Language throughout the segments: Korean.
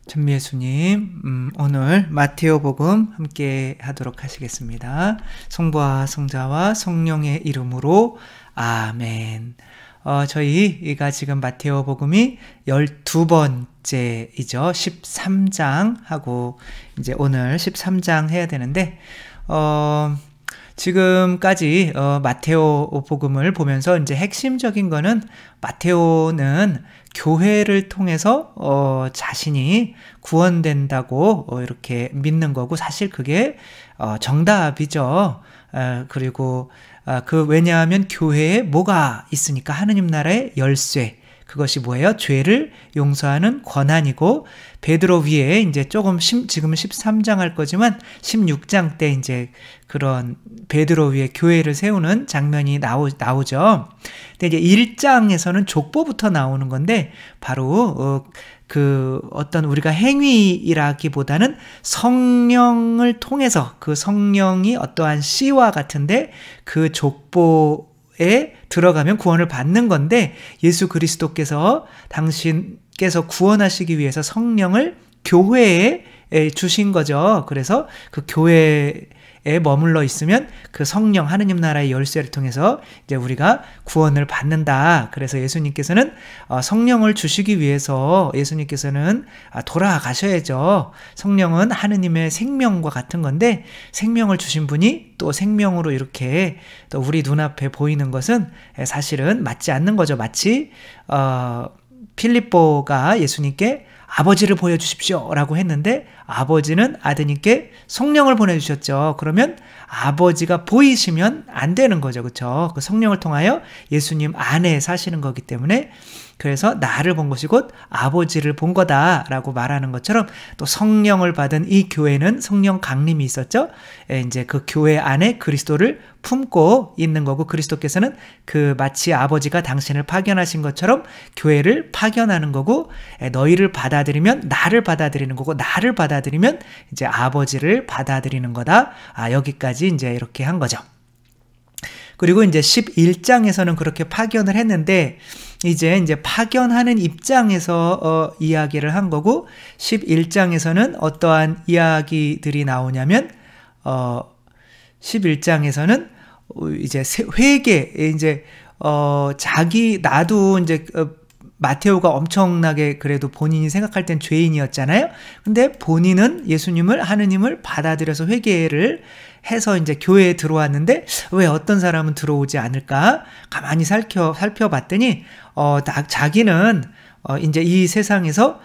전 예수님, 오늘 마테오 복음 함께 하도록 하시겠습니다. 성부와 성자와 성령의 이름으로 아멘. 저희가 지금 마테오 복음이 12번째이죠. 13장 하고 이제 오늘 13장 해야 되는데 지금까지 마테오 복음을 보면서 이제 핵심적인 거는 마테오는 교회를 통해서 자신이 구원된다고 이렇게 믿는 거고, 사실 그게 정답이죠. 그리고 왜냐하면 교회에 뭐가 있으니까, 하느님 나라의 열쇠, 그것이 뭐예요? 죄를 용서하는 권한이고, 베드로 위에 이제 지금은 13장 할 거지만 16장 때 이제 그런 베드로 위에 교회를 세우는 장면이 나오죠. 근데 이제 1장에서는 족보부터 나오는 건데, 바로 어떤 우리가 행위라기보다는 성령을 통해서, 그 성령이 어떠한 씨와 같은데 그 족보에 들어가면 구원을 받는 건데, 예수 그리스도께서 당신께서 구원하시기 위해서 성령을 교회에 주신 거죠. 그래서 그 교회에 머물러 있으면 그 성령, 하느님 나라의 열쇠를 통해서 이제 우리가 구원을 받는다. 그래서 예수님께서는 성령을 주시기 위해서 예수님께서는 돌아가셔야죠. 성령은 하느님의 생명과 같은 건데, 생명을 주신 분이 또 생명으로 이렇게 또 우리 눈앞에 보이는 것은 사실은 맞지 않는 거죠. 마치 필립보가 예수님께 아버지를 보여주십시오 라고 했는데, 아버지는 아드님께 성령을 보내주셨죠. 그러면 아버지가 보이시면 안 되는 거죠. 그렇죠? 그 성령을 통하여 예수님 안에 사시는 거기 때문에, 그래서 나를 본 것이 곧 아버지를 본 거다라고 말하는 것처럼, 또 성령을 받은 이 교회는 성령 강림이 있었죠. 이제 그 교회 안에 그리스도를 품고 있는 거고, 그리스도께서는 마치 아버지가 당신을 파견하신 것처럼 교회를 파견하는 거고, 너희를 받아들이면 나를 받아들이는 거고, 나를 받아들이면 이제 아버지를 받아들이는 거다. 여기까지 이제 이렇게 한 거죠. 그리고 이제 11장에서는 그렇게 파견을 했는데, 이제 파견하는 입장에서 이야기를 한 거고, 11장에서는 어떠한 이야기들이 나오냐면, 11장에서는 이제 회개, 이제 나도 이제 마테오가 엄청나게 그래도 본인이 생각할 땐 죄인이었잖아요. 근데 본인은 예수님을, 하느님을 받아들여서 회개를 해서 이제 교회에 들어왔는데, 왜 어떤 사람은 들어오지 않을까? 가만히 살펴봤더니, 자기는 이제 이 세상에서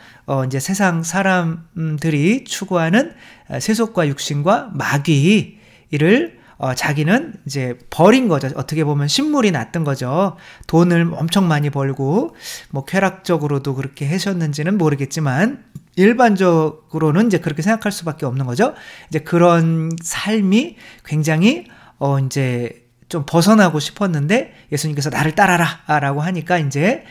이제 세상 사람들이 추구하는 세속과 육신과 마귀를 자기는 이제 버린 거죠. 어떻게 보면 신물이 났던 거죠. 돈을 엄청 많이 벌고, 뭐 쾌락적으로도 그렇게 하셨는지는 모르겠지만, 일반적으로는 이제 그렇게 생각할 수밖에 없는 거죠. 이제 그런 삶이 굉장히 이제 좀 벗어나고 싶었는데, 예수님께서 나를 따라라 라고 하니까 이제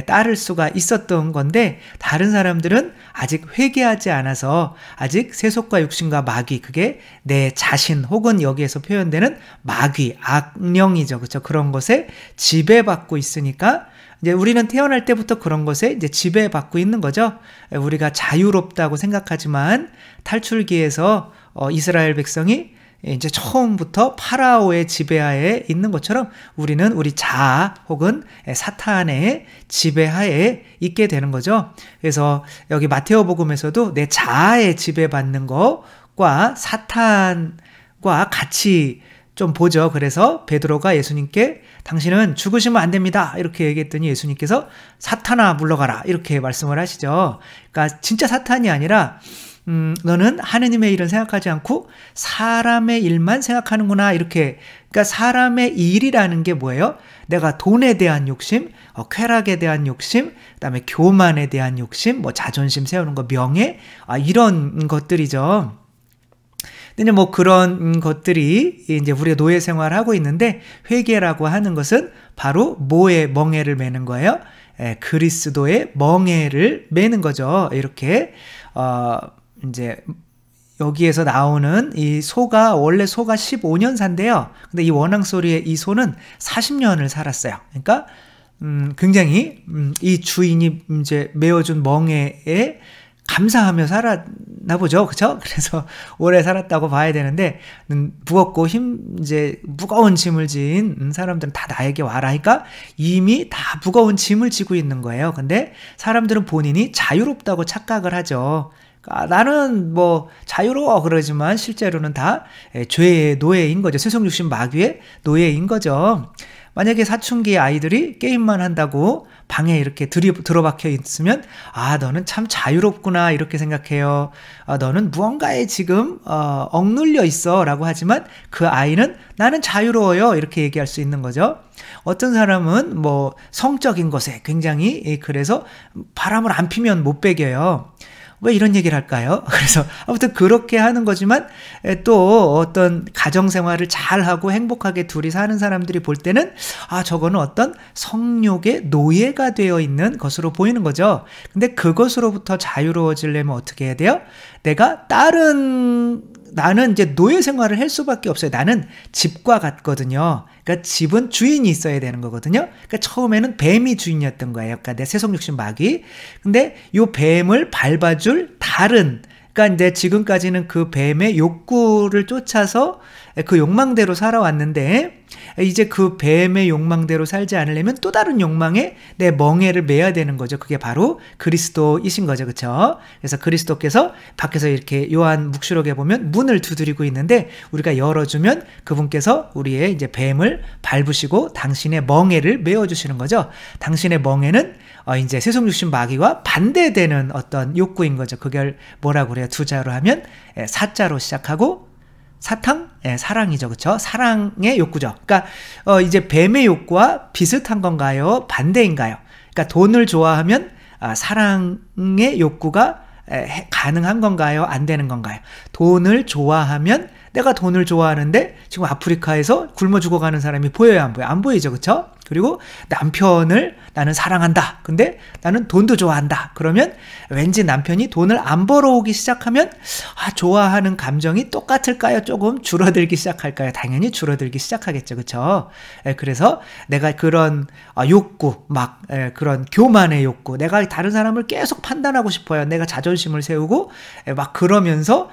따를 수가 있었던 건데, 다른 사람들은 아직 회개하지 않아서 아직 세속과 육신과 마귀, 그게 내 자신 혹은 여기에서 표현되는 마귀, 악령이죠. 그렇죠? 그런 것에 지배받고 있으니까, 이제 우리는 태어날 때부터 그런 것에 이제 지배받고 있는 거죠. 우리가 자유롭다고 생각하지만 탈출기에서 이스라엘 백성이 이제 처음부터 파라오의 지배하에 있는 것처럼, 우리는 우리 자아 혹은 사탄의 지배하에 있게 되는 거죠. 그래서 여기 마테오 복음에서도 내 자아에 지배받는 것과 사탄과 같이 좀 보죠. 그래서 베드로가 예수님께 당신은 죽으시면 안 됩니다 이렇게 얘기했더니, 예수님께서 사탄아 물러가라 이렇게 말씀을 하시죠. 그러니까 진짜 사탄이 아니라 너는 하느님의 일은 생각하지 않고 사람의 일만 생각하는구나 이렇게. 그러니까 사람의 일이라는 게 뭐예요? 내가 돈에 대한 욕심, 쾌락에 대한 욕심, 그다음에 교만에 대한 욕심, 뭐 자존심 세우는 거, 명예, 이런 것들이죠. 근데 뭐 그런 것들이 이제 우리가 노예 생활을 하고 있는데, 회개라고 하는 것은 바로 뭐에 멍에를 매는 거예요? 그리스도의 멍에를 매는 거죠. 이렇게 이제 여기에서 나오는 이 소가, 원래 소가 15년산인데요. 근데 이 원앙소리의 이 소는 40년을 살았어요. 그러니까 굉장히 이 주인이 이제 메어준 멍에에 감사하며 살았나 보죠. 그쵸? 그래서 오래 살았다고 봐야 되는데, 무겁고 이제 무거운 짐을 진 사람들은 다 나에게 와라 하니까 이미 다 무거운 짐을 지고 있는 거예요. 근데 사람들은 본인이 자유롭다고 착각을 하죠. 나는 뭐 자유로워 그러지만 실제로는 다 죄의 노예인 거죠. 세속육신 마귀의 노예인 거죠. 만약에 사춘기 아이들이 게임만 한다고 방에 이렇게 들어박혀 있으면 너는 참 자유롭구나 이렇게 생각해요. 너는 무언가에 지금 억눌려 있어 라고 하지만 그 아이는 나는 자유로워요 이렇게 얘기할 수 있는 거죠. 어떤 사람은 뭐 성적인 것에 굉장히 그래서 바람을 안 피면 못 배겨요. 왜 이런 얘기를 할까요? 그래서 아무튼 그렇게 하는 거지만 또 어떤 가정생활을 잘하고 행복하게 둘이 사는 사람들이 볼 때는 저거는 어떤 성욕의 노예가 되어 있는 것으로 보이는 거죠. 근데 그것으로부터 자유로워지려면 어떻게 해야 돼요? 나는 이제 노예 생활을 할 수밖에 없어요. 나는 집과 같거든요. 그러니까 집은 주인이 있어야 되는 거거든요. 그러니까 처음에는 뱀이 주인이었던 거예요. 그러니까 내 세속육신 마귀. 근데 요 뱀을 밟아줄 다른, 그러니까 이제 지금까지는 그 뱀의 욕구를 쫓아서 그 욕망대로 살아왔는데 이제 그 뱀의 욕망대로 살지 않으려면 또 다른 욕망에 내 멍에를 매야 되는 거죠. 그게 바로 그리스도이신 거죠. 그렇죠? 그래서 그리스도께서 밖에서 이렇게 요한 묵시록에 보면 문을 두드리고 있는데 우리가 열어주면 그분께서 우리의 이제 뱀을 밟으시고 당신의 멍에를 메어 주시는 거죠. 당신의 멍에는 이제 세속육신 마귀와 반대되는 어떤 욕구인 거죠. 그걸 뭐라고 그래요? 두 자로 하면 사자로 시작하고 사랑이죠. 그쵸? 사랑의 욕구죠. 그러니까, 이제 뱀의 욕구와 비슷한 건가요? 반대인가요? 그러니까 돈을 좋아하면, 사랑의 욕구가 가능한 건가요? 안 되는 건가요? 돈을 좋아하면, 내가 돈을 좋아하는데, 지금 아프리카에서 굶어 죽어가는 사람이 보여요? 안 보여요? 안 보이죠. 그쵸? 그리고 남편을 나는 사랑한다. 근데 나는 돈도 좋아한다. 그러면 왠지 남편이 돈을 안 벌어오기 시작하면 좋아하는 감정이 똑같을까요? 조금 줄어들기 시작할까요? 당연히 줄어들기 시작하겠죠. 그렇죠? 그래서 내가 그런 욕구, 그런 교만의 욕구, 내가 다른 사람을 계속 판단하고 싶어요. 내가 자존심을 세우고 막 그러면서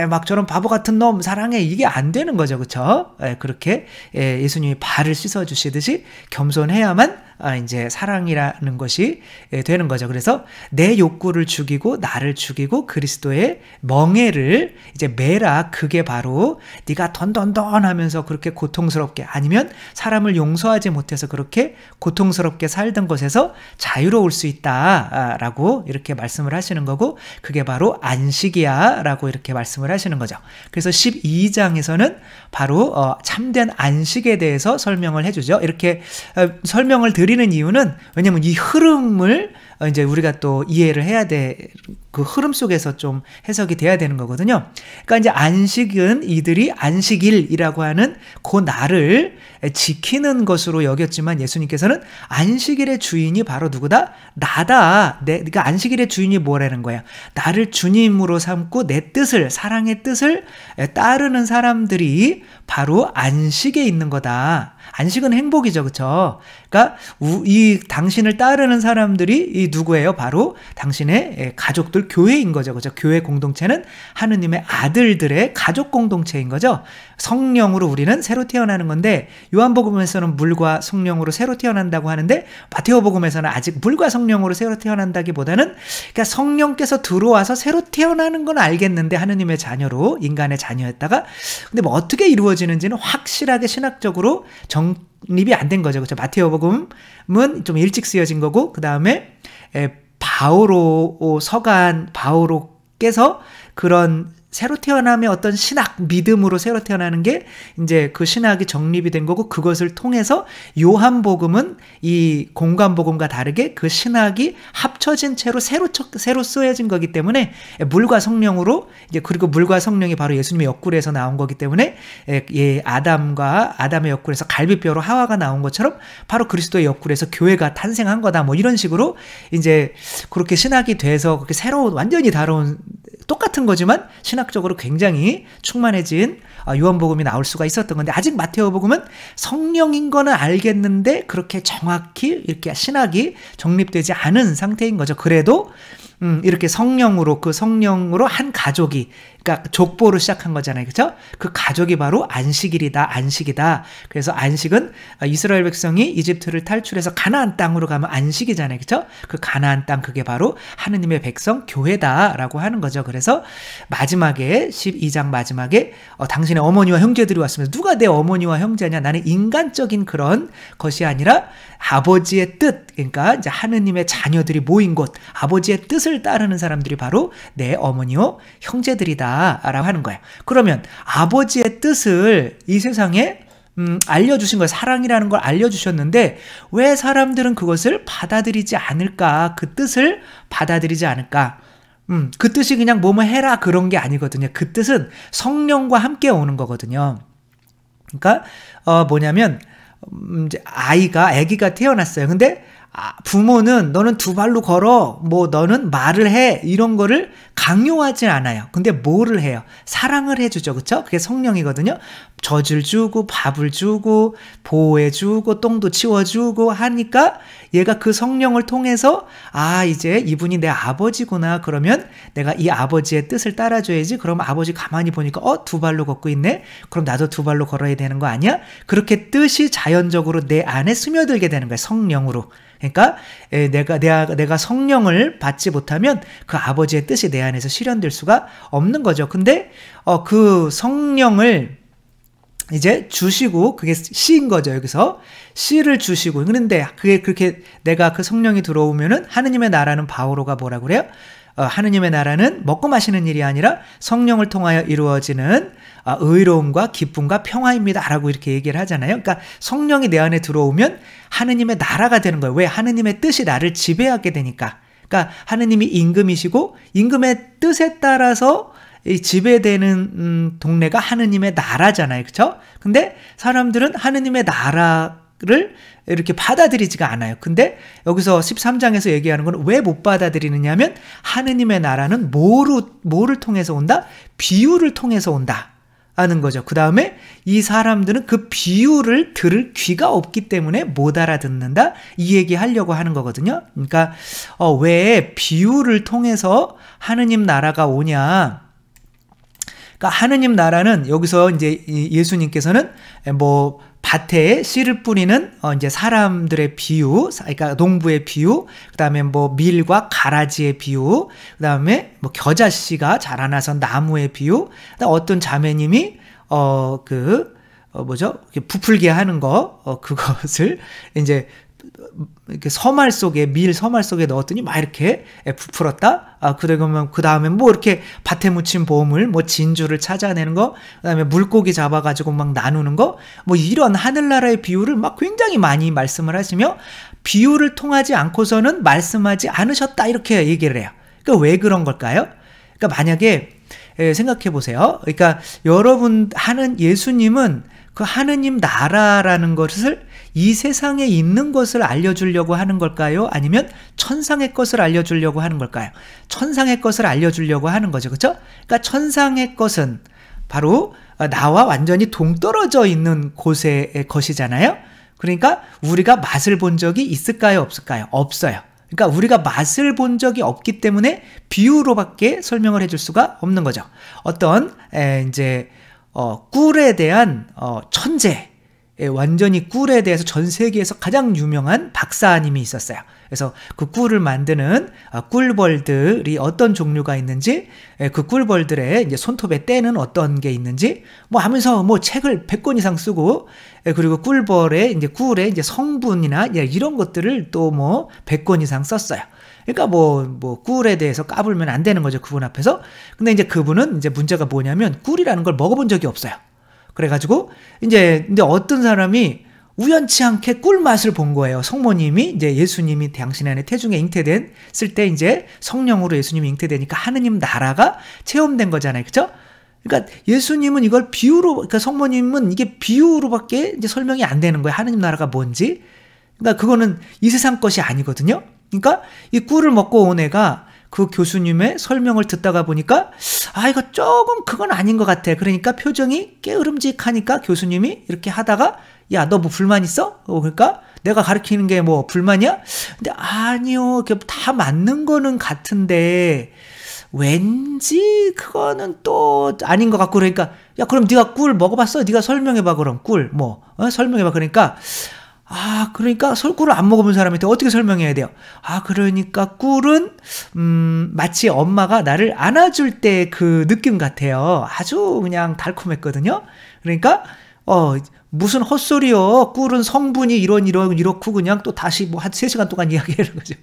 막 저런 바보 같은 놈 사랑해 이게 안 되는 거죠. 그렇죠? 그렇게 예수님이 발을 씻어 주시듯이 겸손해야만 이제 사랑이라는 것이 되는 거죠. 그래서 내 욕구를 죽이고 나를 죽이고 그리스도의 멍에를 이제 매라. 그게 바로 네가 던던던 하면서 그렇게 고통스럽게 아니면 사람을 용서하지 못해서 그렇게 고통스럽게 살던 것에서 자유로울 수 있다라고 이렇게 말씀을 하시는 거고 그게 바로 안식이야 라고 이렇게 말씀을 하시는 거죠. 그래서 12장에서는 바로 참된 안식에 대해서 설명을 해주죠. 이렇게 설명을 드리는 이유는 왜냐면 이 흐름을 이제 우리가 또 이해를 해야 돼. 그 흐름 속에서 좀 해석이 돼야 되는 거거든요. 그러니까 이제 안식은 이들이 안식일이라고 하는 그 날을 지키는 것으로 여겼지만 예수님께서는 안식일의 주인이 바로 누구다? 나다. 그러니까 안식일의 주인이 뭐라는 거야? 나를 주님으로 삼고 내 뜻을, 사랑의 뜻을 따르는 사람들이 바로 안식에 있는 거다. 안식은 행복이죠. 그렇죠? 그러니까 이 당신을 따르는 사람들이 이 누구예요? 바로 당신의 가족들 교회인 거죠. 그렇죠? 교회 공동체는 하느님의 아들들의 가족 공동체인 거죠. 성령으로 우리는 새로 태어나는 건데 요한복음에서는 물과 성령으로 새로 태어난다고 하는데 마테오복음에서는 아직 물과 성령으로 새로 태어난다기보다는 그러니까 성령께서 들어와서 새로 태어나는 건 알겠는데 하느님의 자녀로 인간의 자녀였다가 근데 뭐 어떻게 이루어지는지는 확실하게 신학적으로 정립이 안 된 거죠. 그렇죠? 마테오복음은 좀 일찍 쓰여진 거고 그 다음에 바오로께서 그런 새로 태어남의 어떤 신학, 믿음으로 새로 태어나는 게 이제 그 신학이 정립이 된 거고 그것을 통해서 요한복음은 이 공관복음과 다르게 그 신학이 합쳐진 채로 새로 쓰여진 거기 때문에 물과 성령으로 이제 그리고 물과 성령이 바로 예수님의 옆구리에서 나온 거기 때문에 아담의 옆구리에서 갈비뼈로 하와가 나온 것처럼 바로 그리스도의 옆구리에서 교회가 탄생한 거다. 뭐 이런 식으로 이제 그렇게 신학이 돼서 그렇게 새로운 완전히 다른 똑같은 거지만 신학적으로 굉장히 충만해진 요한복음이 나올 수가 있었던 건데 아직 마테오복음은 성령인 거는 알겠는데 그렇게 정확히 이렇게 신학이 정립되지 않은 상태인 거죠. 그래도 이렇게 성령으로, 그 성령으로 한 가족이, 그러니까 족보로 시작한 거잖아요. 그죠? 그 가족이 바로 안식일이다, 안식이다. 그래서 안식은 이스라엘 백성이 이집트를 탈출해서 가나안 땅으로 가면 안식이잖아요. 그죠? 그 가나안 땅, 그게 바로 하느님의 백성, 교회다라고 하는 거죠. 그래서 마지막에, 12장 마지막에, 당신의 어머니와 형제들이 왔으면서, 누가 내 어머니와 형제냐? 나는 인간적인 그런 것이 아니라 아버지의 뜻, 그러니까 이제 하느님의 자녀들이 모인 곳, 아버지의 뜻을 따르는 사람들이 바로 내 어머니요 형제들이다 라고 하는 거예요. 그러면 아버지의 뜻을 이 세상에 알려주신 거예요. 사랑이라는 걸 알려주셨는데 왜 사람들은 그것을 받아들이지 않을까? 그 뜻을 받아들이지 않을까? 그 뜻이 그냥 뭐뭐 해라 그런 게 아니거든요. 그 뜻은 성령과 함께 오는 거거든요. 그러니까 뭐냐면 이제 아기가 태어났어요. 근데 부모는 너는 두 발로 걸어, 뭐 너는 말을 해, 이런 거를 강요하지 않아요. 근데 뭐를 해요? 사랑을 해주죠. 그쵸? 그게 성령이거든요. 젖을 주고 밥을 주고 보호해주고 똥도 치워주고 하니까 얘가 그 성령을 통해서 이제 이분이 내 아버지구나. 그러면 내가 이 아버지의 뜻을 따라줘야지. 그럼 아버지 가만히 보니까 두 발로 걷고 있네. 그럼 나도 두 발로 걸어야 되는 거 아니야? 그렇게 뜻이 자연적으로 내 안에 스며들게 되는 거예요. 성령으로. 그러니까 내가 성령을 받지 못하면 그 아버지의 뜻이 내 안에서 실현될 수가 없는 거죠. 근데 그 성령을 이제 주시고, 그게 씨인 거죠. 여기서 씨를 주시고, 그런데 그게 그렇게 내가 그 성령이 들어오면은 하느님의 나라는, 바오로가 뭐라 그래요? 하느님의 나라는 먹고 마시는 일이 아니라 성령을 통하여 이루어지는 의로움과 기쁨과 평화입니다 라고 이렇게 얘기를 하잖아요. 그러니까 성령이 내 안에 들어오면 하느님의 나라가 되는 거예요. 왜? 하느님의 뜻이 나를 지배하게 되니까. 그러니까 하느님이 임금이시고 임금의 뜻에 따라서 이 지배되는 동네가 하느님의 나라잖아요. 그렇죠? 근데 사람들은 하느님의 나라를 이렇게 받아들이지가 않아요. 근데 여기서 13장에서 얘기하는 건 왜 못 받아들이느냐면 하느님의 나라는 뭐를 통해서 온다? 비유를 통해서 온다 하는 거죠. 그 다음에 이 사람들은 그 비유를 들을 귀가 없기 때문에 못 알아듣는다, 이 얘기 하려고 하는 거거든요. 그러니까 왜 비유를 통해서 하느님 나라가 오냐? 그러니까 하느님 나라는 여기서 이제 예수님께서는 뭐 밭에 씨를 뿌리는 이제 사람들의 비유, 그러니까 농부의 비유, 그다음에 뭐 밀과 가라지의 비유, 그다음에 뭐 겨자씨가 자라나서 나무의 비유, 그다음 어떤 자매님이 부풀게 하는 거, 그것을 이제 이렇게 밀 서말 속에 넣었더니 막 이렇게 부풀었다. 그러면 그 다음에 뭐 이렇게 밭에 묻힌 보물, 뭐 진주를 찾아내는 거, 그 다음에 물고기 잡아가지고 막 나누는 거, 뭐 이런 하늘나라의 비유를 막 굉장히 많이 말씀을 하시며 비유를 통하지 않고서는 말씀하지 않으셨다 이렇게 얘기를 해요. 그러니까 왜 그런 걸까요? 그러니까 만약에 생각해 보세요. 그러니까 여러분 예수님은 그 하느님 나라라는 것을 이 세상에 있는 것을 알려주려고 하는 걸까요? 아니면 천상의 것을 알려주려고 하는 걸까요? 천상의 것을 알려주려고 하는 거죠. 그렇죠? 그러니까 천상의 것은 바로 나와 완전히 동떨어져 있는 곳의 것이잖아요. 그러니까 우리가 맛을 본 적이 있을까요? 없을까요? 없어요. 그러니까 우리가 맛을 본 적이 없기 때문에 비유로밖에 설명을 해줄 수가 없는 거죠. 어떤 꿀에 대한 천재, 완전히 꿀에 대해서 전 세계에서 가장 유명한 박사님이 있었어요. 그래서 그 꿀을 만드는 꿀벌들이 어떤 종류가 있는지, 그 꿀벌들의 이제 손톱에 때는 어떤 게 있는지, 뭐 하면서 뭐 책을 100권 이상 쓰고, 그리고 꿀의 이제 성분이나 이런 것들을 또 뭐 100권 이상 썼어요. 그러니까 뭐 꿀에 대해서 까불면 안 되는 거죠, 그분 앞에서. 근데 이제 그분은 이제 문제가 뭐냐면 꿀이라는 걸 먹어본 적이 없어요. 그래가지고 이제 어떤 사람이 우연치 않게 꿀 맛을 본 거예요. 성모님이 이제 예수님이 당신 안에 태중에 잉태됐을 때 이제 성령으로 예수님이 잉태되니까 하느님 나라가 체험된 거잖아요, 그렇죠? 그러니까 예수님은 이걸 그러니까 성모님은 이게 비유로밖에 이제 설명이 안 되는 거예요. 하느님 나라가 뭔지. 그러니까 그거는 이 세상 것이 아니거든요. 그러니까 이 꿀을 먹고 온 애가 그 교수님의 설명을 듣다가 보니까 이거 조금 그건 아닌 것 같아. 그러니까 표정이 깨으름직하니까 교수님이 이렇게 하다가 야, 너 뭐 불만 있어? 그러니까 내가 가르치는 게 뭐 불만이야? 근데 아니요, 다 맞는 거는 같은데 왠지 그거는 또 아닌 것 같고, 그러니까 야, 그럼 네가 꿀 먹어봤어? 네가 설명해봐. 그럼 꿀 뭐 설명해봐. 그러니까 그러니까 꿀을 안 먹어본 사람한테 어떻게 설명해야 돼요? 그러니까 꿀은 마치 엄마가 나를 안아줄 때 그 느낌 같아요. 아주 그냥 달콤했거든요. 그러니까 무슨 헛소리요. 꿀은 성분이 이렇고 그냥 또 다시 뭐 한 3시간 동안 이야기하는 거죠.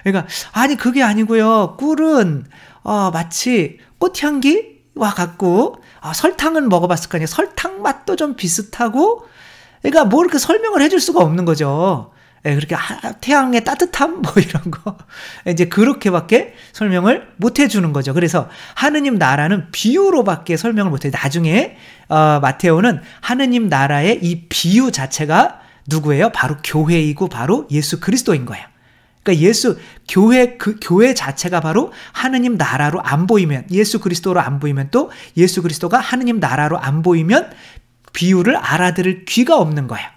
그러니까 아니 그게 아니고요. 꿀은 마치 꽃향기와 같고 설탕은 먹어봤을 거 아니에요. 설탕 맛도 좀 비슷하고, 그러니까 뭐 이렇게 설명을 해줄 수가 없는 거죠. 그렇게 태양의 따뜻함 뭐 이런 거 이제 그렇게밖에 설명을 못 해주는 거죠. 그래서 하느님 나라는 비유로밖에 설명을 못 해요. 나중에 마테오는 하느님 나라의 이 비유 자체가 누구예요? 바로 교회이고 바로 예수 그리스도인 거예요. 그러니까 교회 자체가 바로 하느님 나라로 안 보이면, 예수 그리스도로 안 보이면, 또 예수 그리스도가 하느님 나라로 안 보이면 비유를 알아들을 귀가 없는 거예요.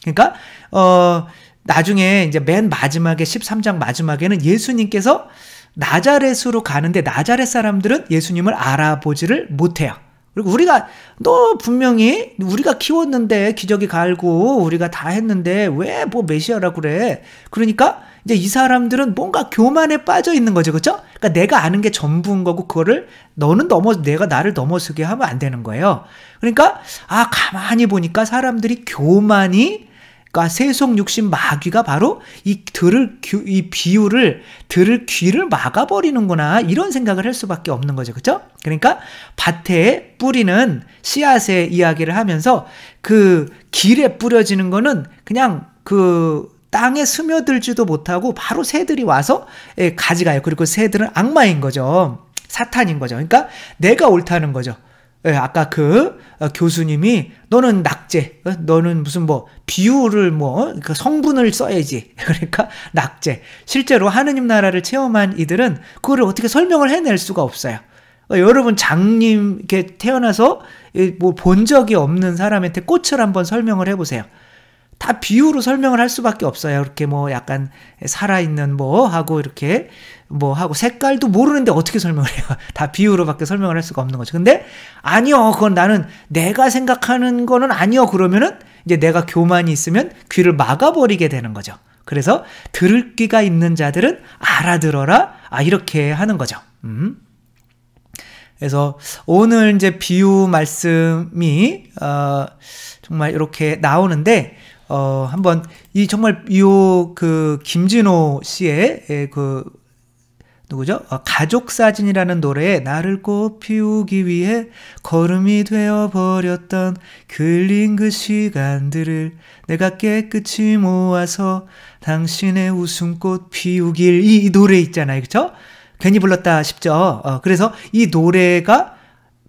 그러니까 나중에 이제 맨 마지막에 13장 마지막에는 예수님께서 나자렛으로 가는데 나자렛 사람들은 예수님을 알아보지를 못해요. 그리고 너 분명히 우리가 키웠는데 기저귀 갈고 우리가 다 했는데 왜 뭐 메시아라고 그래? 그러니까 이제 이 사람들은 뭔가 교만에 빠져 있는 거죠. 그렇죠? 그러니까 내가 아는 게 전부인 거고 그거를 내가 나를 넘어서게 하면 안 되는 거예요. 그러니까 가만히 보니까 사람들이 그러니까 세속 육신 마귀가 바로 이 비유를 들을 귀를 막아버리는구나, 이런 생각을 할 수밖에 없는 거죠. 그렇죠? 그러니까 밭에 뿌리는 씨앗의 이야기를 하면서 그 길에 뿌려지는 거는 그냥 그 땅에 스며들지도 못하고 바로 새들이 와서 가져가요. 그리고 새들은 악마인 거죠. 사탄인 거죠. 그러니까 내가 옳다는 거죠. 아까 그 교수님이 너는 낙제, 너는 무슨 뭐 비유를 그 성분을 써야지. 그러니까 낙제. 실제로 하느님 나라를 체험한 이들은 그거를 어떻게 설명을 해낼 수가 없어요. 여러분 장님 이렇게 태어나서 뭐 본 적이 없는 사람한테 꽃을 한번 설명을 해보세요. 다 비유로 설명을 할 수밖에 없어요. 이렇게 뭐 약간 살아있는 뭐 하고 이렇게 뭐 하고 색깔도 모르는데 어떻게 설명을 해요? 다 비유로밖에 설명을 할 수가 없는 거죠. 근데 아니요, 그건 나는 내가 생각하는 거는 아니요. 그러면은 이제 내가 교만이 있으면 귀를 막아버리게 되는 거죠. 그래서 들을 귀가 있는 자들은 알아들어라. 이렇게 하는 거죠. 그래서 오늘 이제 비유 말씀이 정말 이렇게 나오는데 한번 정말 그 김진호 씨의 누구죠? 가족 사진이라는 노래에 나를 꽃 피우기 위해 걸음이 되어버렸던 글린 그 시간들을 내가 깨끗이 모아서 당신의 웃음꽃 피우길, 이 노래 있잖아요. 그렇죠? 괜히 불렀다 싶죠? 그래서 이 노래가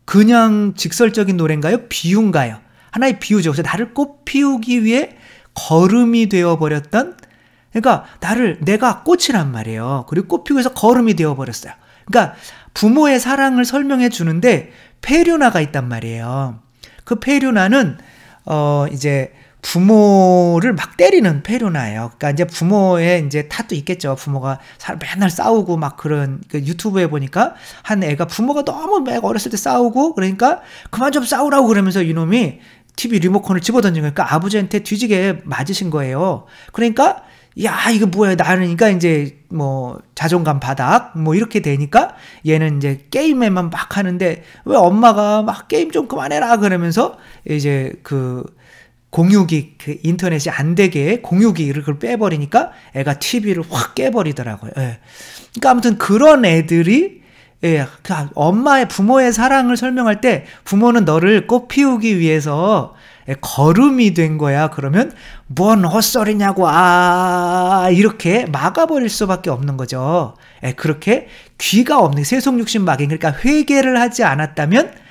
그냥 직설적인 노래인가요? 비유인가요? 하나의 비유죠. 그래서 나를 꽃 피우기 위해 걸음이 되어버렸던, 그러니까 내가 꽃이란 말이에요. 그리고 꽃 피우고 해서 걸음이 되어버렸어요. 그러니까 부모의 사랑을 설명해 주는데 페류나가 있단 말이에요. 그 페류나는 이제 부모를 막 때리는 페류나예요. 그러니까 이제 부모의 이제 탓도 있겠죠. 부모가 맨날 싸우고 막 그런, 유튜브에 보니까 한 애가 부모가 너무 어렸을 때 싸우고 그러니까 그만 좀 싸우라고 그러면서 이놈이 TV 리모컨을 집어던진 거니까 아버지한테 뒤지게 맞으신 거예요. 그러니까 야, 이거 뭐야, 나는, 그러니까 이제 뭐 자존감 바닥 뭐 이렇게 되니까 얘는 이제 게임에만 막 하는데 왜 엄마가 막 게임 좀 그만해라 그러면서 이제 그 공유기, 그 인터넷이 안 되게 공유기를 그걸 빼버리니까 애가 TV를 확 깨버리더라고요. 예. 그러니까 아무튼 그런 애들이, 예, 엄마의, 부모의 사랑을 설명할 때 부모는 너를 꽃 피우기 위해서 걸음이 된 거야. 그러면 뭔 헛소리냐고, 이렇게 막아버릴 수밖에 없는 거죠. 예, 그렇게 귀가 없는 세속육신 마귀, 그러니까 회개를 하지 않았다면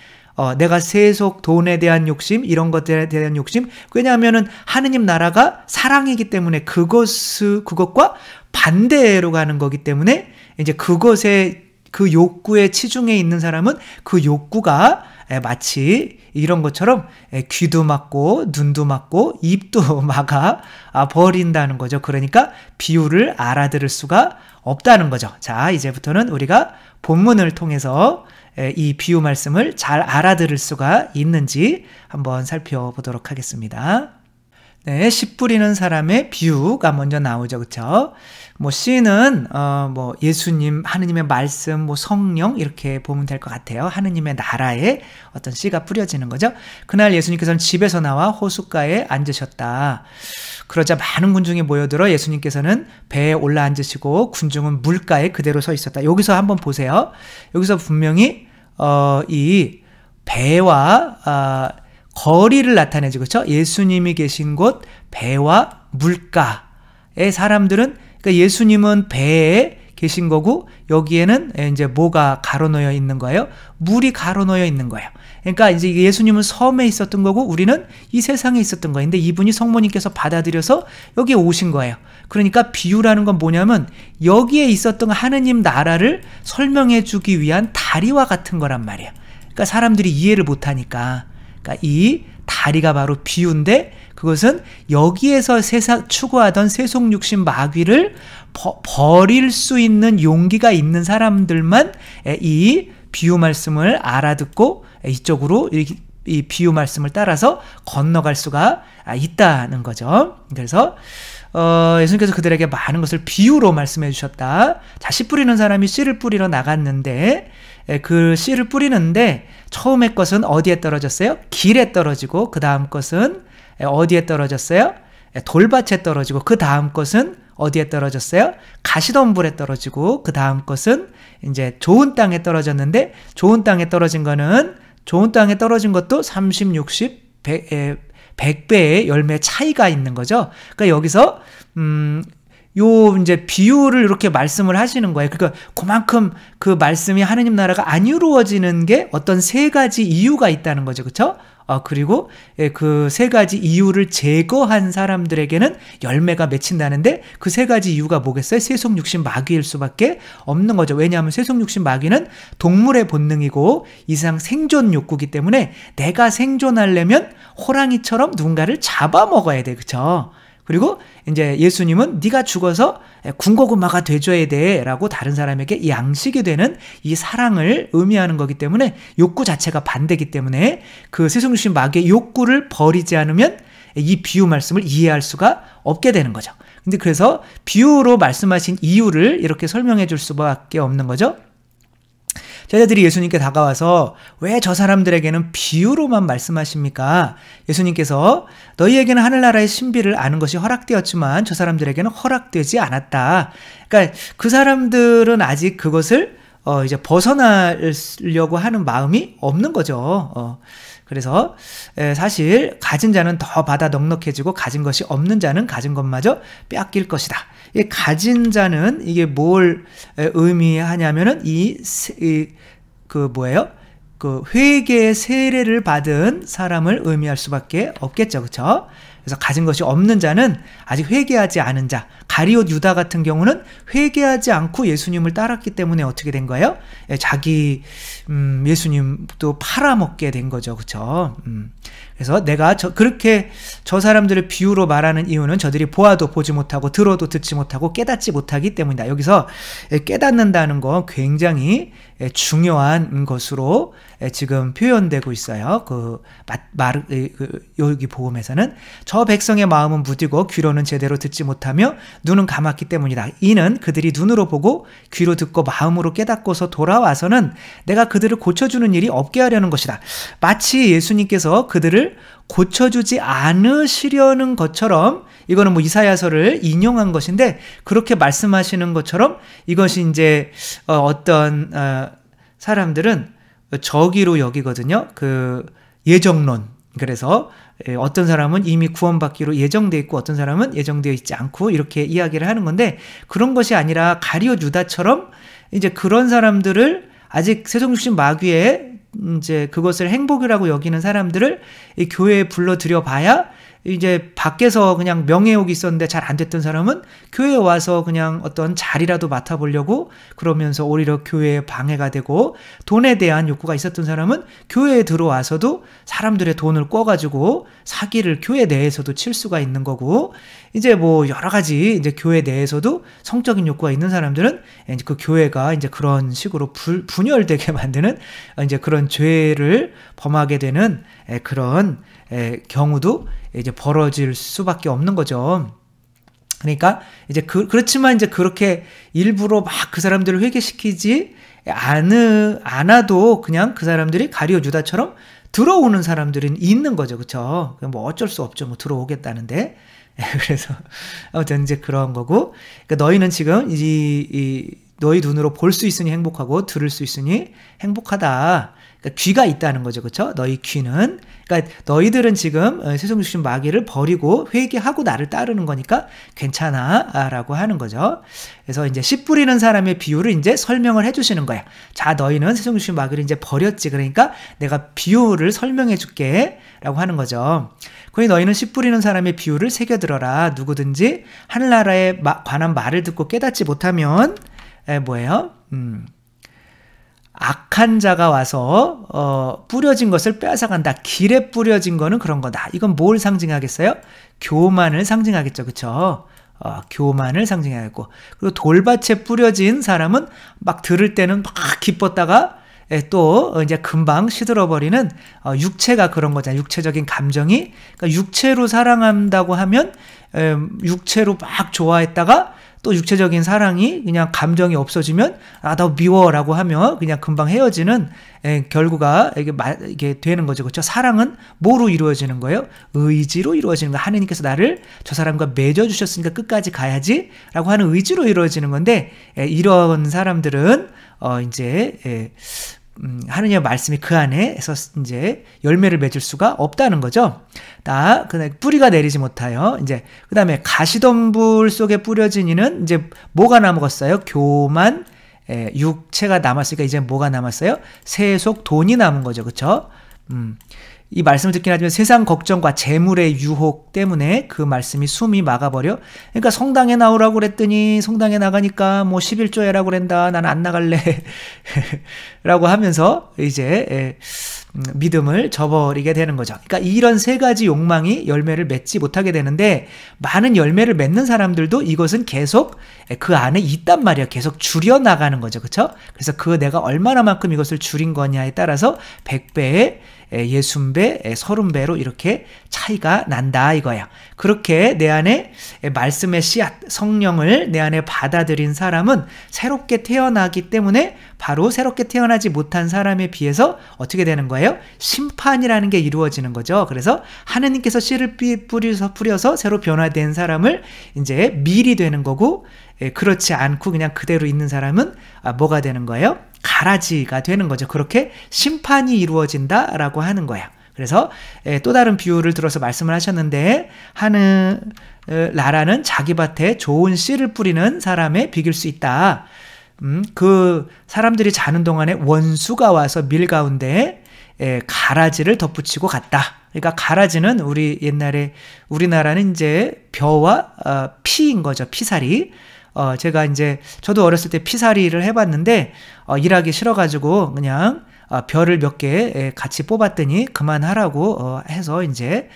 내가 세속, 돈에 대한 욕심, 이런 것들에 대한 욕심, 왜냐하면은 하느님 나라가 사랑이기 때문에 그것과 반대로 가는 거기 때문에 이제 그것에, 그 욕구에 치중해 있는 사람은 그 욕구가 마치 이런 것처럼 귀도 막고 눈도 막고 입도 막아 버린다는 거죠. 그러니까 비유를 알아들을 수가 없다는 거죠. 자, 이제부터는 우리가 본문을 통해서 이 비유 말씀을 잘 알아들을 수가 있는지 한번 살펴보도록 하겠습니다. 네, 씨 뿌리는 사람의 비유가 먼저 나오죠. 그쵸? 씨는, 예수님, 하느님의 말씀, 성령, 이렇게 보면 될 것 같아요. 하느님의 나라에 어떤 씨가 뿌려지는 거죠. 그날 예수님께서는 집에서 나와 호숫가에 앉으셨다. 그러자 많은 군중이 모여들어 예수님께서는 배에 올라 앉으시고 군중은 물가에 그대로 서 있었다. 여기서 한번 보세요. 여기서 분명히, 이 배와, 거리를 나타내죠. 그렇죠? 예수님이 계신 곳 배와 물가의 사람들은, 그러니까 예수님은 배에 계신 거고 여기에는 이제 뭐가 가로놓여 있는 거예요? 물이 가로놓여 있는 거예요. 그러니까 이제 예수님은 섬에 있었던 거고 우리는 이 세상에 있었던 거예요. 근데 이분이 성모님께서 받아들여서 여기에 오신 거예요. 그러니까 비유라는 건 뭐냐면 여기에 있었던 하느님 나라를 설명해 주기 위한 다리와 같은 거란 말이에요. 그러니까 사람들이 이해를 못하니까. 그러니까 이 다리가 바로 비유인데 그것은 여기에서 추구하던 세속육신 마귀를 버릴 수 있는 용기가 있는 사람들만 이 비유 말씀을 알아듣고 이쪽으로 이 비유 말씀을 따라서 건너갈 수가 있다는 거죠. 그래서 예수님께서 그들에게 많은 것을 비유로 말씀해 주셨다. 자, 씨 뿌리는 사람이 씨를 뿌리러 나갔는데 그 씨를 뿌리는데 처음에 것은 어디에 떨어졌어요? 길에 떨어지고 그 다음 것은 어디에 떨어졌어요? 돌밭에 떨어지고 그 다음 것은 어디에 떨어졌어요? 가시덤불에 떨어지고 그 다음 것은 이제 좋은 땅에 떨어졌는데 좋은 땅에 떨어진 것도 30, 60, 100배의 열매 차이가 있는 거죠. 그러니까 여기서 이제 비유를 이렇게 말씀을 하시는 거예요. 그러니까 그만큼 그 말씀이 하느님 나라가 안 이루어지는 게 어떤 세 가지 이유가 있다는 거죠. 그렇죠? 그리고 그 세 가지 이유를 제거한 사람들에게는 열매가 맺힌다는데 그 세 가지 이유가 뭐겠어요? 세속육신 마귀일 수밖에 없는 거죠. 왜냐하면 세속육신 마귀는 동물의 본능이고 이 세상 생존 욕구이기 때문에 내가 생존하려면 호랑이처럼 누군가를 잡아먹어야 돼. 그렇죠? 그리고 이제 예수님은 네가 죽어서 군고구마가 돼줘야 돼 라고 다른 사람에게 양식이 되는 이 사랑을 의미하는 거기 때문에 욕구 자체가 반대이기 때문에 그 세속육신 마귀의 욕구를 버리지 않으면 이 비유 말씀을 이해할 수가 없게 되는 거죠. 근데 그래서 비유로 말씀하신 이유를 이렇게 설명해 줄 수밖에 없는 거죠. 제자들이 예수님께 다가와서 왜 저 사람들에게는 비유로만 말씀하십니까? 예수님께서 너희에게는 하늘나라의 신비를 아는 것이 허락되었지만 저 사람들에게는 허락되지 않았다. 그러니까 그 사람들은 아직 그것을 이제 벗어나려고 하는 마음이 없는 거죠. 그래서 사실 가진 자는 더 받아 넉넉해지고 가진 것이 없는 자는 가진 것마저 빼앗길 것이다. 이 가진 자는 이게 뭘 의미하냐면은 그 회개의 세례를 받은 사람을 의미할 수밖에 없겠죠. 그렇죠? 그래서 가진 것이 없는 자는 아직 회개하지 않은 자, 가리옷 유다 같은 경우는 회개하지 않고 예수님을 따랐기 때문에 어떻게 된 거예요? 자기 예수님도 팔아먹게 된 거죠. 그렇죠? 그래서 내가 그렇게 저 사람들을 비유로 말하는 이유는 저들이 보아도 보지 못하고 들어도 듣지 못하고 깨닫지 못하기 때문이다. 여기서 깨닫는다는 건 굉장히 중요한 것으로 지금 표현되고 있어요. 여기 복음에서는 저 백성의 마음은 무디고 귀로는 제대로 듣지 못하며 눈은 감았기 때문이다. 이는 그들이 눈으로 보고 귀로 듣고 마음으로 깨닫고서 돌아와서는 내가 그들을 고쳐주는 일이 없게 하려는 것이다. 마치 예수님께서 그들을 고쳐주지 않으시려는 것처럼, 이거는 이사야서를 인용한 것인데 그렇게 말씀하시는 것처럼 이것이 이제 어떤 사람들은 저기로 여기거든요. 그 예정론. 그래서 어떤 사람은 이미 구원받기로 예정되어 있고 어떤 사람은 예정되어 있지 않고 이렇게 이야기를 하는 건데, 그런 것이 아니라 가룟 유다처럼 이제 그런 사람들을 아직 세속육신 마귀에 이제 그것을 행복이라고 여기는 사람들을 이 교회에 불러들여 봐야 이제 밖에서 그냥 명예욕이 있었는데 잘 안 됐던 사람은 교회에 와서 그냥 어떤 자리라도 맡아보려고 그러면서 오히려 교회에 방해가 되고, 돈에 대한 욕구가 있었던 사람은 교회에 들어와서도 사람들의 돈을 꿔가지고 사기를 교회 내에서도 칠 수가 있는 거고, 이제 뭐 여러 가지 이제 교회 내에서도 성적인 욕구가 있는 사람들은 이제 그 교회가 이제 그런 식으로 분열되게 만드는 이제 그런 죄를 범하게 되는 그런 경우도 이제 벌어질 수밖에 없는 거죠. 그러니까 이제 그렇지만 이제 그렇게 일부러 막 그 사람들을 회개시키지 않아도 그냥 그 사람들이 가룟 유다처럼 들어오는 사람들은 있는 거죠. 그렇죠? 뭐 어쩔 수 없죠. 뭐 들어오겠다는데. 그래서 아무튼 이제 그런 거고, 그러니까 너희는 지금 너희 눈으로 볼 수 있으니 행복하고 들을 수 있으니 행복하다. 그러니까 귀가 있다는 거죠. 그렇죠? 너희 귀는. 그러니까 너희들은 지금 세상 주신 마귀를 버리고 회개하고 나를 따르는 거니까 괜찮아 라고 하는 거죠. 그래서 이제 씨 뿌리는 사람의 비유를 이제 설명을 해 주시는 거야. 자, 너희는 세상 주신 마귀를 이제 버렸지. 그러니까 내가 비유를 설명해 줄게 라고 하는 거죠. 그러니 너희는 씨 뿌리는 사람의 비유를 새겨들어라. 누구든지 하늘나라에 관한 말을 듣고 깨닫지 못하면 뭐예요? 악한 자가 와서 뿌려진 것을 빼앗아간다. 길에 뿌려진 거는 그런 거다. 이건 뭘 상징하겠어요? 교만을 상징하겠죠. 그렇죠? 교만을 상징하겠고, 그리고 돌밭에 뿌려진 사람은 막 들을 때는 막 기뻤다가 또 이제 금방 시들어버리는 육체가 그런 거잖아요. 육체적인 감정이. 그러니까 육체로 사랑한다고 하면 육체로 막 좋아했다가 또 육체적인 사랑이 그냥 감정이 없어지면 너 미워라고 하면 그냥 금방 헤어지는 결과가 이게 되는 거죠. 그렇죠? 사랑은 뭐로 이루어지는 거예요? 의지로 이루어지는 거예요. 하느님께서 나를 저 사람과 맺어 주셨으니까 끝까지 가야지 라고 하는 의지로 이루어지는 건데, 이런 사람들은 이제 하느님의 말씀이 그 안에서 이제 열매를 맺을 수가 없다는 거죠. 뿌리가 내리지 못하여. 이제 그 다음에 가시덤불 속에 뿌려진 이는 이제 뭐가 남았어요? 교만, 육체가 남았으니까 이제 뭐가 남았어요? 세속, 돈이 남은 거죠. 그렇죠? 이 말씀을 듣긴 하지만 세상 걱정과 재물의 유혹 때문에 그 말씀이 숨이 막아버려. 그러니까 성당에 나오라고 그랬더니 성당에 나가니까 뭐 11조 해라고 그랬다. 난 안 나갈래. 라고 하면서 이제 믿음을 저버리게 되는 거죠. 그러니까 이런 세 가지 욕망이 열매를 맺지 못하게 되는데, 많은 열매를 맺는 사람들도 이것은 계속 그 안에 있단 말이에요. 계속 줄여나가는 거죠. 그렇죠? 그래서 내가 얼마나만큼 이것을 줄인 거냐에 따라서 100배, 60배, 30배로 이렇게 차이가 난다 이거야. 그렇게 내 안에 말씀의 씨앗, 성령을 내 안에 받아들인 사람은 새롭게 태어나기 때문에 바로 새롭게 태어나지 못한 사람에 비해서 어떻게 되는 거예요? 심판이라는 게 이루어지는 거죠. 그래서 하느님께서 씨를 뿌려서 새로 변화된 사람을 이제 밀이 되는 거고, 그렇지 않고 그냥 그대로 있는 사람은 뭐가 되는 거예요? 가라지가 되는 거죠. 그렇게 심판이 이루어진다라고 하는 거야. 그래서 또 다른 비유를 들어서 말씀을 하셨는데, 하늘나라는 자기 밭에 좋은 씨를 뿌리는 사람에 비길 수 있다. 그 사람들이 자는 동안에 원수가 와서 밀 가운데 가라지를 덧붙이고 갔다. 그러니까 가라지는 우리나라는 이제 벼와 피인 거죠. 피살이. 제가 이제 저도 어렸을 때 피살이를 해봤는데 일하기 싫어가지고 그냥 벼를 몇 개 같이 뽑았더니 그만하라고 해서 이제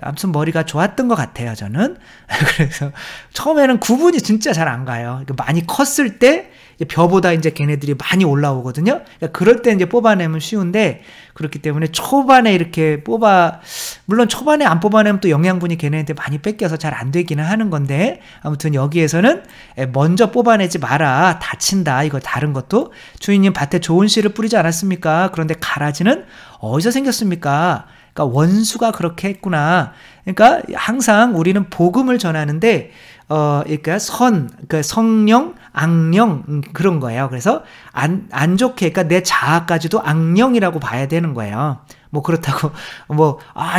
아무튼 머리가 좋았던 것 같아요, 저는. 그래서 처음에는 구분이 진짜 잘 안 가요. 많이 컸을 때 벼보다 이제 걔네들이 많이 올라오거든요. 그러니까 그럴 때 이제 뽑아내면 쉬운데, 그렇기 때문에 초반에 이렇게 물론 초반에 안 뽑아내면 또 영양분이 걔네한테 많이 뺏겨서 잘 안 되기는 하는 건데, 아무튼 여기에서는 먼저 뽑아내지 마라. 다친다. 이거 다른 것도 주인님 밭에 좋은 씨를 뿌리지 않았습니까? 그런데 가라지는 어디서 생겼습니까? 그러니까 원수가 그렇게 했구나. 그러니까 항상 우리는 복음을 전하는데 그러니까 성령, 악령 그런 거예요. 그래서 안 좋게, 그러니까 내 자아까지도 악령이라고 봐야 되는 거예요. 뭐 그렇다고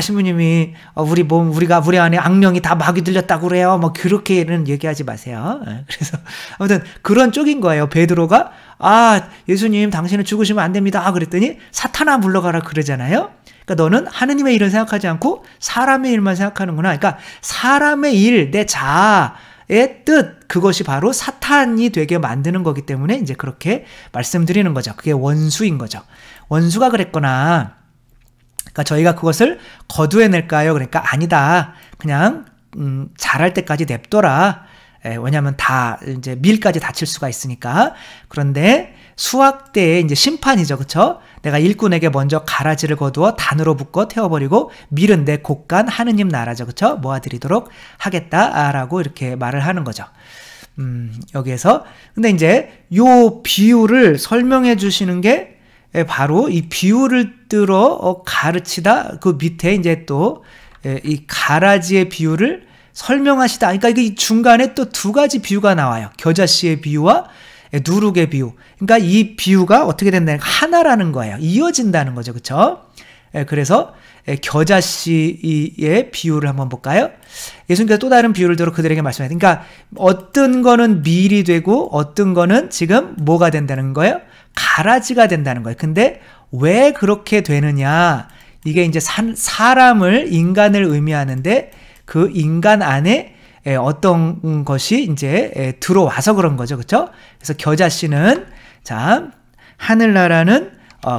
신부님이 우리 안에 악령이 다 마귀 들렸다고 그래요. 뭐 그렇게는 얘기하지 마세요. 그래서 아무튼 그런 쪽인 거예요. 베드로가 예수님 당신은 죽으시면 안 됩니다. 그랬더니 사탄아 물러가라 그러잖아요. 그러니까 너는 하느님의 일을 생각하지 않고 사람의 일만 생각하는구나. 그러니까 사람의 일, 내 자아의 뜻, 그것이 바로 사탄이 되게 만드는 거기 때문에 이제 그렇게 말씀드리는 거죠. 그게 원수인 거죠. 원수가 그랬거나, 그러니까 저희가 그것을 거두어낼까요? 그러니까 아니다. 그냥 자랄 때까지 냅둬라. 왜냐하면 다 이제 밀까지 다칠 수가 있으니까. 그런데 수확 때에 이제 심판이죠, 그렇죠? 내가 일꾼에게 먼저 가라지를 거두어 단으로 묶어 태워버리고 밀은 내 곳간 하느님 나라죠, 그렇죠? 모아드리도록 하겠다라고 이렇게 말을 하는 거죠. 여기에서 근데 이제 요 비유를 설명해 주시는 게 바로 이 비유를 들어 가르치다 그 밑에 이제 또 이 가라지의 비유를 설명하시다. 그러니까 이게 중간에 또 두 가지 비유가 나와요. 겨자씨의 비유와 누룩의 비유. 그러니까 이 비유가 어떻게 된다는 하나라는 거예요. 이어진다는 거죠. 그렇죠? 그래서 겨자씨의 비유를 한번 볼까요? 예수님께서 또 다른 비유를 들어 그들에게 말씀하셨어요. 그러니까 어떤 거는 밀이 되고 어떤 거는 지금 뭐가 된다는 거예요? 가라지가 된다는 거예요. 근데 왜 그렇게 되느냐? 이게 이제 사람을, 인간을 의미하는데 그 인간 안에 어떤 것이 이제 들어와서 그런 거죠. 그렇죠? 그래서 겨자씨는 자, 하늘나라는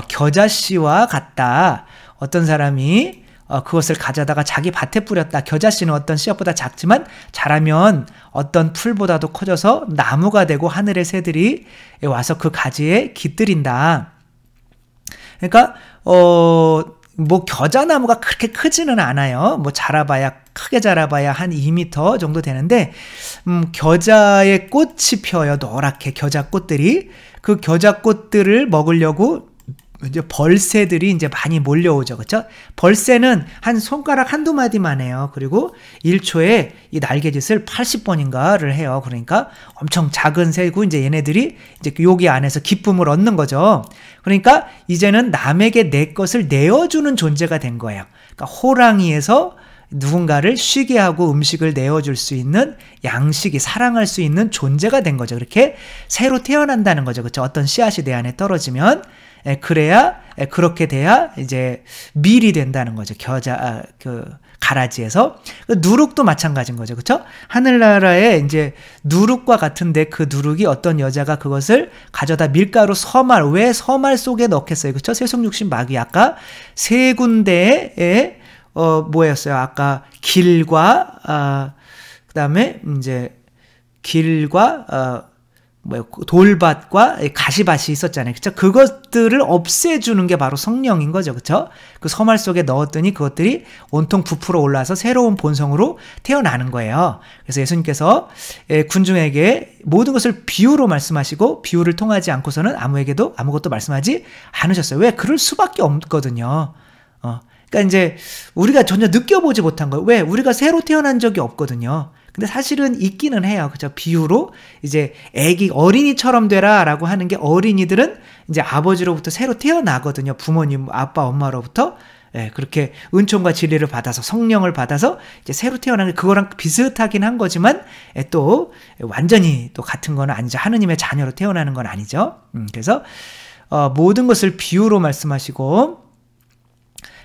겨자씨와 같다. 어떤 사람이 그것을 가져다가 자기 밭에 뿌렸다. 겨자씨는 어떤 씨앗보다 작지만 자라면 어떤 풀보다도 커져서 나무가 되고 하늘의 새들이 와서 그 가지에 깃들인다. 그러니까 뭐 겨자나무가 그렇게 크지는 않아요. 뭐 크게 자라봐야 한 2m 정도 되는데 겨자의 꽃이 펴요. 노랗게 겨자꽃들이. 그 겨자꽃들을 먹으려고 이제 벌새들이 이제 많이 몰려오죠. 그렇죠? 벌새는 한 손가락 한두 마디만 해요. 그리고 1초에 이 날개짓을 80번인가를 해요. 그러니까 엄청 작은 새고 이제 얘네들이 이제 여기 안에서 기쁨을 얻는 거죠. 그러니까 이제는 남에게 내 것을 내어주는 존재가 된 거예요. 그러니까 호랑이에서 누군가를 쉬게 하고 음식을 내어줄 수 있는 양식이 사랑할 수 있는 존재가 된 거죠. 그렇게 새로 태어난다는 거죠. 그렇죠? 어떤 씨앗이 내 안에 떨어지면 그렇게 돼야 이제 밀이 된다는 거죠. 가라지에서. 누룩도 마찬가지인 거죠. 그렇죠? 하늘나라에 이제 누룩과 같은데 그 누룩이 어떤 여자가 그것을 가져다 밀가루 서말, 왜 서말 속에 넣겠어요? 그렇죠? 세속육신 마귀 아까 세 군데에 뭐였어요? 아까 길과 그다음에 이제 길과 돌밭과 가시밭이 있었잖아요. 그쵸? 그것들을 없애주는 게 바로 성령인 거죠. 그쵸? 그 서말 속에 넣었더니 그것들이 온통 부풀어 올라서 새로운 본성으로 태어나는 거예요. 그래서 예수님께서 군중에게 모든 것을 비유로 말씀하시고 비유를 통하지 않고서는 아무에게도 아무것도 말씀하지 않으셨어요. 왜? 그럴 수밖에 없거든요. 그러니까 이제 우리가 전혀 느껴보지 못한 거예요. 왜? 우리가 새로 태어난 적이 없거든요. 근데 사실은 있기는 해요. 그죠? 비유로 이제 어린이처럼 되라라고 하는 게 어린이들은 이제 아버지로부터 새로 태어나거든요. 부모님, 아빠, 엄마로부터. 그렇게 은총과 진리를 받아서 성령을 받아서 이제 새로 태어난 게 그거랑 비슷하긴 한 거지만 또 완전히 또 같은 건 아니죠. 하느님의 자녀로 태어나는 건 아니죠. 그래서 모든 것을 비유로 말씀하시고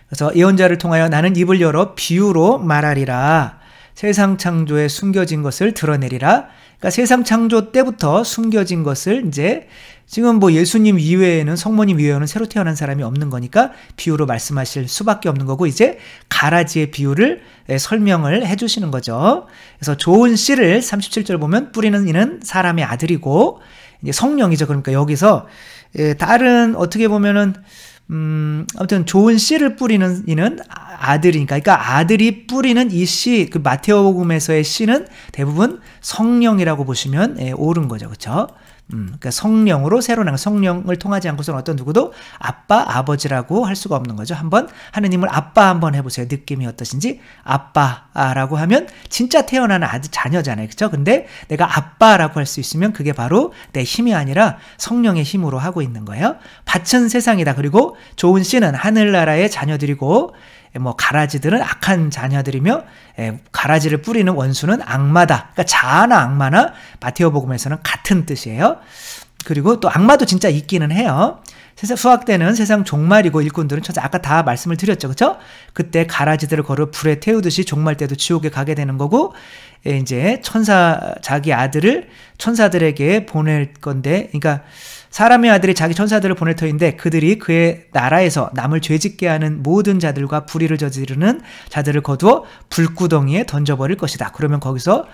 그래서 예언자를 통하여 나는 입을 열어 비유로 말하리라. 세상 창조에 숨겨진 것을 드러내리라. 그러니까 세상 창조 때부터 숨겨진 것을 이제 지금 뭐 예수님 이외에는 성모님 이외에는 새로 태어난 사람이 없는 거니까 비유로 말씀하실 수밖에 없는 거고 이제 가라지의 비유를 설명을 해주시는 거죠. 그래서 좋은 씨를 37절 보면 뿌리는 이는 사람의 아들이고 이제 성령이죠. 그러니까 여기서 다른 어떻게 보면은 아무튼 좋은 씨를 뿌리는 이는 아들이니까, 그러니까 아들이 뿌리는 이 씨, 그 마테오복음에서의 씨는 대부분 성령이라고 보시면 옳은 거죠, 그렇죠? 그러니까 성령으로 새로 난 성령을 통하지 않고서는 어떤 누구도 아빠, 아버지라고 할 수가 없는 거죠. 한번 하느님을 아빠 한번 해보세요. 느낌이 어떠신지. 아빠라고 하면 진짜 태어나는 아들 자녀잖아요, 그렇죠? 근데 내가 아빠라고 할 수 있으면 그게 바로 내 힘이 아니라 성령의 힘으로 하고 있는 거예요. 밭은 세상이다. 그리고 좋은 씨는 하늘나라의 자녀들이고 뭐 가라지들은 악한 자녀들이며 가라지를 뿌리는 원수는 악마다. 그러니까 자아나 악마나 마테오복음에서는 같은 뜻이에요. 그리고 또 악마도 진짜 있기는 해요. 수학 때는 세상 종말이고 일꾼들은 천사, 아까 다 말씀을 드렸죠. 그쵸? 그때 가라지들을 걸어 불에 태우듯이 종말 때도 지옥에 가게 되는 거고, 이제 자기 아들을 천사들에게 보낼 건데, 그러니까 사람의 아들이 자기 천사들을 보낼 터인데 그들이 그의 나라에서 남을 죄짓게 하는 모든 자들과 불의를 저지르는 자들을 거두어 불구덩이에 던져버릴 것이다. 그러면 거기서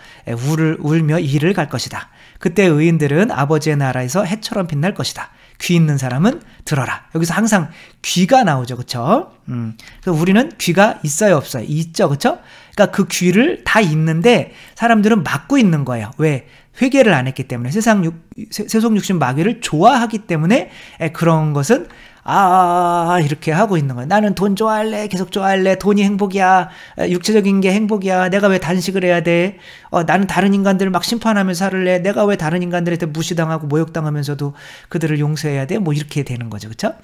울며 이를 갈 것이다. 그때 의인들은 아버지의 나라에서 해처럼 빛날 것이다. 귀 있는 사람은 들어라. 여기서 항상 귀가 나오죠. 그쵸? 그래서 우리는 귀가 있어요, 없어요? 있죠. 그쵸? 그러니까 그 귀를 다 있는데 사람들은 막고 있는 거예요. 왜? 회개를 안 했기 때문에, 세속 육신 마귀를 좋아하기 때문에 그런 것은 이렇게 하고 있는 거예요. 나는 돈 좋아할래, 계속 좋아할래, 돈이 행복이야, 육체적인 게 행복이야, 내가 왜 단식을 해야 돼, 나는 다른 인간들을 막 심판하면서 살을래, 내가 왜 다른 인간들한테 무시당하고 모욕당하면서도 그들을 용서해야 돼, 뭐 이렇게 되는 거죠. 그쵸?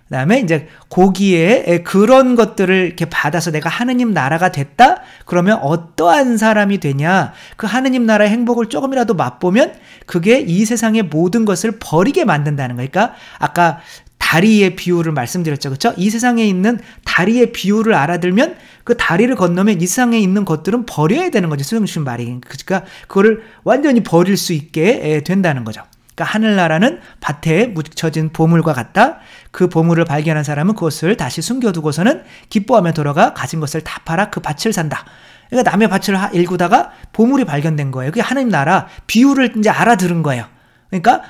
그 다음에 이제 거기에 그런 것들을 이렇게 받아서 내가 하느님 나라가 됐다? 그러면 어떠한 사람이 되냐? 그 하느님 나라의 행복을 조금이라도 맛보면 그게 이 세상의 모든 것을 버리게 만든다는 거니까, 그러니까 아까 다리의 비유를 말씀드렸죠. 그렇죠? 이 세상에 있는 다리의 비유를 알아들면 그 다리를 건너면 이 세상에 있는 것들은 버려야 되는 거죠. 수영신 말이. 그러니까 그거를 완전히 버릴 수 있게 된다는 거죠. 그러니까 하늘나라는 밭에 묻혀진 보물과 같다. 그 보물을 발견한 사람은 그것을 다시 숨겨두고서는 기뻐하며 돌아가 가진 것을 다 팔아 그 밭을 산다. 그러니까 남의 밭을 일구다가 보물이 발견된 거예요. 그게 하나님 나라 비유를 이제 알아들은 거예요. 그러니까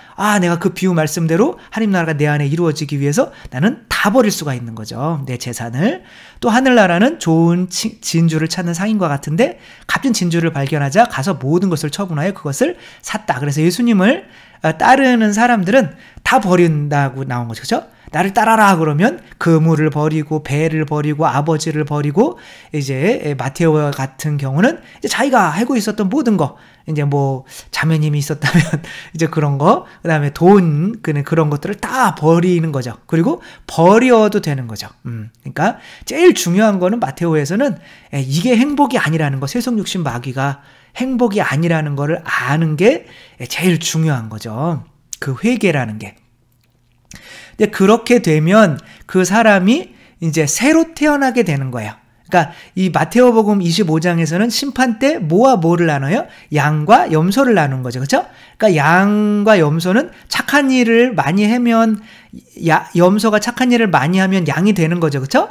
내가 그 비유 말씀대로 하나님 나라가 내 안에 이루어지기 위해서 나는 다 버릴 수가 있는 거죠. 내 재산을. 또 하늘나라는 좋은 진주를 찾는 상인과 같은데 값진 진주를 발견하자 가서 모든 것을 처분하여 그것을 샀다. 그래서 예수님을 따르는 사람들은 다 버린다고 나온 거죠. 그렇죠? 나를 따라라 그러면 그물을 버리고 배를 버리고 아버지를 버리고, 이제 마테오와 같은 경우는 이제 자기가 알고 있었던 모든 거, 이제 뭐 자매님이 있었다면 이제 그런 거, 그다음에 돈, 그런 것들을 다 버리는 거죠. 그리고 버려도 되는 거죠. 그러니까 제일 중요한 거는 마테오에서는 이게 행복이 아니라는 거, 세속 육신 마귀가 행복이 아니라는 거를 아는 게 제일 중요한 거죠. 그 회개라는 게. 근데 그렇게 되면 그 사람이 이제 새로 태어나게 되는 거예요. 그러니까 이 마테오복음 25장에서는 심판 때 뭐와 뭐를 나눠요? 양과 염소를 나눈 거죠. 그렇죠? 그러니까 양과 염소는 착한 일을 많이 하면 염소가 착한 일을 많이 하면 양이 되는 거죠. 그렇죠?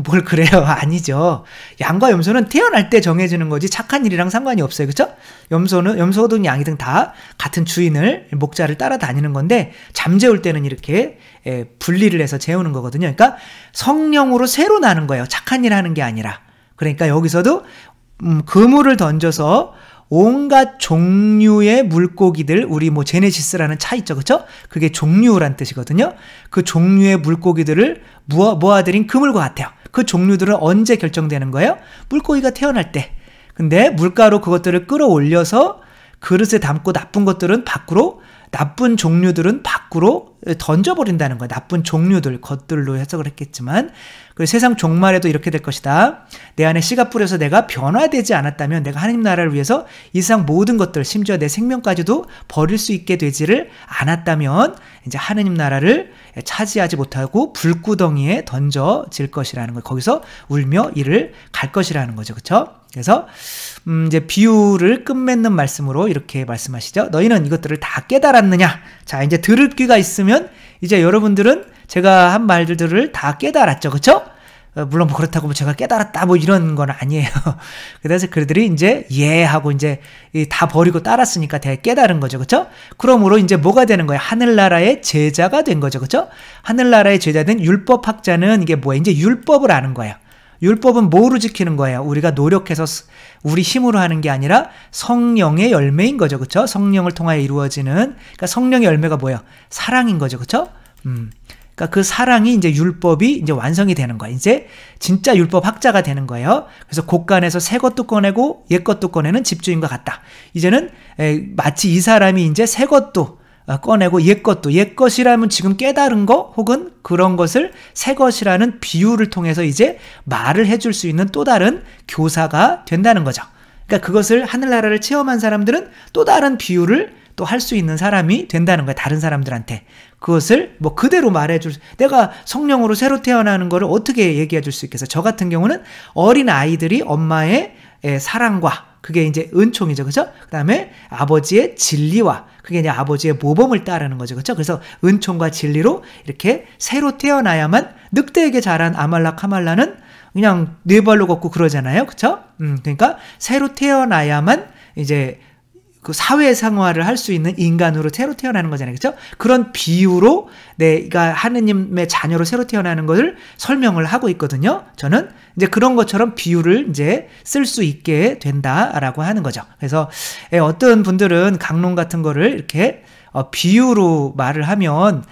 뭘 그래요? 아니죠. 양과 염소는 태어날 때 정해지는 거지 착한 일이랑 상관이 없어요. 그렇죠? 염소든 양이든 다 같은 주인을, 목자를 따라다니는 건데 잠재울 때는 이렇게 분리를 해서 재우는 거거든요. 그러니까 성령으로 새로 나는 거예요. 착한 일 하는 게 아니라. 그러니까 여기서도 그물을 던져서 온갖 종류의 물고기들, 우리 뭐 제네시스라는 차 있죠. 그렇죠? 그게 종류란 뜻이거든요. 그 종류의 물고기들을 모아들인 그물과 같아요. 그 종류들은 언제 결정되는 거예요? 물고기가 태어날 때. 근데 물가로 그것들을 끌어올려서 그릇에 담고 나쁜 것들은 밖으로, 나쁜 종류들은 밖으로 던져버린다는 거예요. 나쁜 종류들, 것들로 해석을 했겠지만. 그리고 세상 종말에도 이렇게 될 것이다. 내 안에 씨가 뿌려서 내가 변화되지 않았다면, 내가 하나님 나라를 위해서 이 세상 모든 것들, 심지어 내 생명까지도 버릴 수 있게 되지를 않았다면 이제 하나님 나라를 차지하지 못하고 불구덩이에 던져질 것이라는 거예요. 거기서 울며 이를 갈 것이라는 거죠. 그렇죠? 그래서 이제 비유를 끝맺는 말씀으로 이렇게 말씀하시죠. 너희는 이것들을 다 깨달았느냐? 자, 이제 들을 귀가 있으면 이제 여러분들은 제가 한 말들을 다 깨달았죠. 그렇죠? 물론 뭐 그렇다고 제가 깨달았다 뭐 이런 건 아니에요. 그래서 그들이 이제 하고 이제 다 버리고 따랐으니까 되게 깨달은 거죠. 그렇죠? 그러므로 이제 뭐가 되는 거예요? 하늘나라의 제자가 된 거죠. 그렇죠? 하늘나라의 제자된 율법학자는 이게 뭐예요? 이제 율법을 아는 거예요. 율법은 뭐로 지키는 거예요? 우리가 노력해서 우리 힘으로 하는 게 아니라 성령의 열매인 거죠. 그렇죠? 성령을 통하여 이루어지는, 그러니까 성령의 열매가 뭐예요? 사랑인 거죠. 그렇죠? 그러니까 그 사랑이 이제 율법이 이제 완성이 되는 거예요. 이제 진짜 율법 학자가 되는 거예요. 그래서 곳간에서 새 것도 꺼내고 옛 것도 꺼내는 집주인과 같다. 이제는 마치 이 사람이 이제 새 것도 꺼내고 옛 것이라면 지금 깨달은 거 혹은 그런 것을 새 것이라는 비유를 통해서 이제 말을 해줄 수 있는 또 다른 교사가 된다는 거죠. 그러니까 그것을 하늘나라를 체험한 사람들은 또 다른 비유를 또 할 수 있는 사람이 된다는 거예요. 다른 사람들한테. 그것을 뭐 그대로 말해줄, 내가 성령으로 새로 태어나는 거를 어떻게 얘기해 줄 수 있겠어요? 저 같은 경우는 어린 아이들이 엄마의 사랑과, 그게 이제 은총이죠. 그죠? 그 다음에 아버지의 진리와, 그게 이제 아버지의 모범을 따르는 거죠. 그죠? 그래서 은총과 진리로 이렇게 새로 태어나야만, 늑대에게 자란 아말라 카말라는 그냥 네 발로 걷고 그러잖아요. 그쵸? 그러니까 새로 태어나야만 이제 그 사회생활을 할 수 있는 인간으로 새로 태어나는 거잖아요. 그렇죠? 그런 비유로 내가 하느님의 자녀로 새로 태어나는 것을 설명을 하고 있거든요. 저는 이제 그런 것처럼 비유를 이제 쓸 수 있게 된다라고 하는 거죠. 그래서 어떤 분들은 강론 같은 거를 이렇게 비유로 말을 하면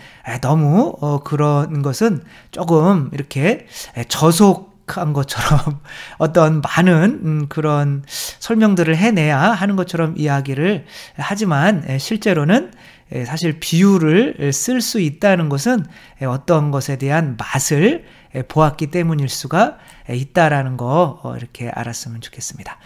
너무 그런 것은 조금 이렇게 저속한 것처럼 어떤 많은 그런 설명들을 해내야 하는 것처럼 이야기를 하지만 실제로는 사실 비유를 쓸 수 있다는 것은 어떤 것에 대한 맛을 보았기 때문일 수가 있다라는 거 이렇게 알았으면 좋겠습니다.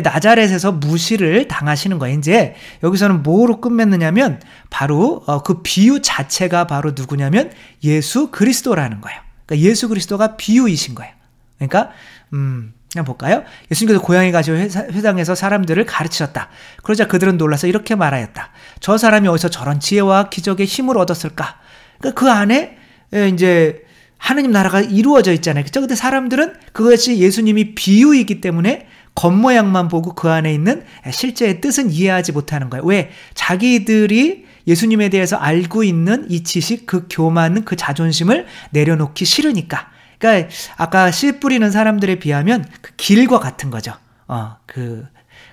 나자렛에서 무시를 당하시는 거예요. 이제 여기서는 뭐로 끝맺느냐면 바로 그 비유 자체가 바로 누구냐면 예수 그리스도라는 거예요. 그러니까 예수 그리스도가 비유이신 거예요. 그러니까 그냥 볼까요? 예수님께서 고향에 가시고 회당에서 사람들을 가르치셨다. 그러자 그들은 놀라서 이렇게 말하였다. 저 사람이 어디서 저런 지혜와 기적의 힘을 얻었을까? 그러니까 그 안에 이제 하느님 나라가 이루어져 있잖아요. 그렇죠? 근데 사람들은 그것이 예수님이 비유이기 때문에 겉모양만 보고 그 안에 있는 실제의 뜻은 이해하지 못하는 거예요. 왜? 자기들이 예수님에 대해서 알고 있는 이 지식, 그 교만, 그 자존심을 내려놓기 싫으니까. 그러니까 아까 씨 뿌리는 사람들에 비하면 그 길과 같은 거죠.